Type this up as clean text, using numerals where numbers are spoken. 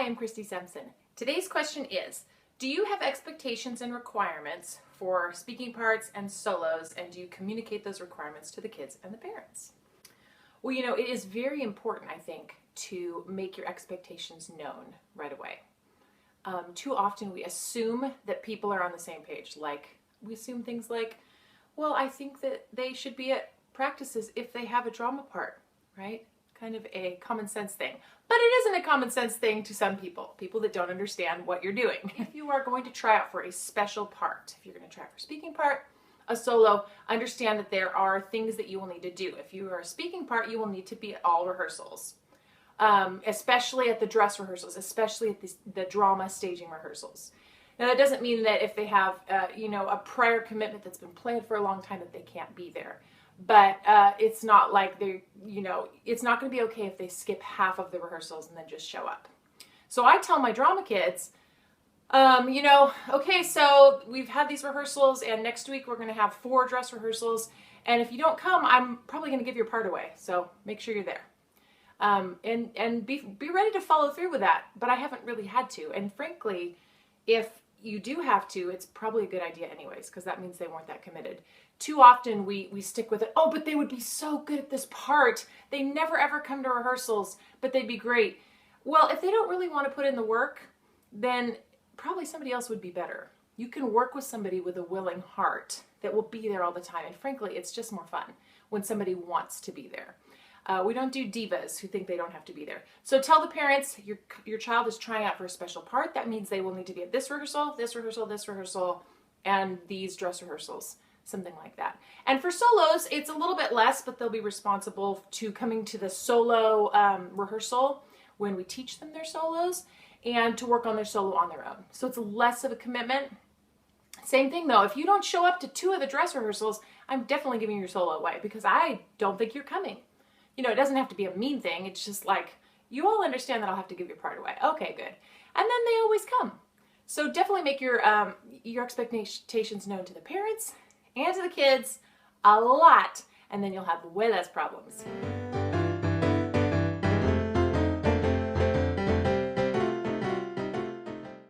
Hi, I'm Christy Simpson. Today's question is, do you have expectations and requirements for speaking parts and solos, and do you communicate those requirements to the kids and the parents? Well, it is very important, I think, to make your expectations known right away. Too often we assume that people are on the same page. Like, we assume things like, well, I think that they should be at practices if they have a drama part, right? Kind of a common sense thing. But it isn't a common sense thing to some people that don't understand what you're doing. If you are going to try out for a special part, if you're going to try out for a speaking part, a solo, understand that there are things that you will need to do. If you are a speaking part, you will need to be at all rehearsals, especially at the dress rehearsals, especially at the drama staging rehearsals. Now, that doesn't mean that if they have, a prior commitment that's been planned for a long time that they can't be there. But it's not like it's not going to be okay if they skip half of the rehearsals and then just show up. So I tell my drama kids, okay, so we've had these rehearsals and next week we're going to have 4 dress rehearsals. And if you don't come, I'm probably going to give your part away. So make sure you're there. And be ready to follow through with that. But I haven't really had to. And frankly, if you do have to, it's probably a good idea anyways, because that means they weren't that committed. Too often we stick with it. Oh, but they would be so good at this part. They never ever come to rehearsals, but they'd be great. Well, if they don't really want to put in the work, then probably somebody else would be better. You can work with somebody with a willing heart that will be there all the time. And frankly, it's just more fun when somebody wants to be there. We don't do divas who think they don't have to be there. So tell the parents your child is trying out for a special part. That means they will need to be at this rehearsal, this rehearsal, this rehearsal, and these dress rehearsals, something like that. And for solos, it's a little bit less, but they'll be responsible to coming to the solo rehearsal when we teach them their solos and to work on their solo on their own. So it's less of a commitment. Same thing though, if you don't show up to 2 of the dress rehearsals, I'm definitely giving your solo away because I don't think you're coming. It doesn't have to be a mean thing. It's just like, you all understand that I'll have to give your part away. Okay, good. And then they always come. So definitely make your expectations known to the parents and to the kids a lot, and then you'll have way less problems.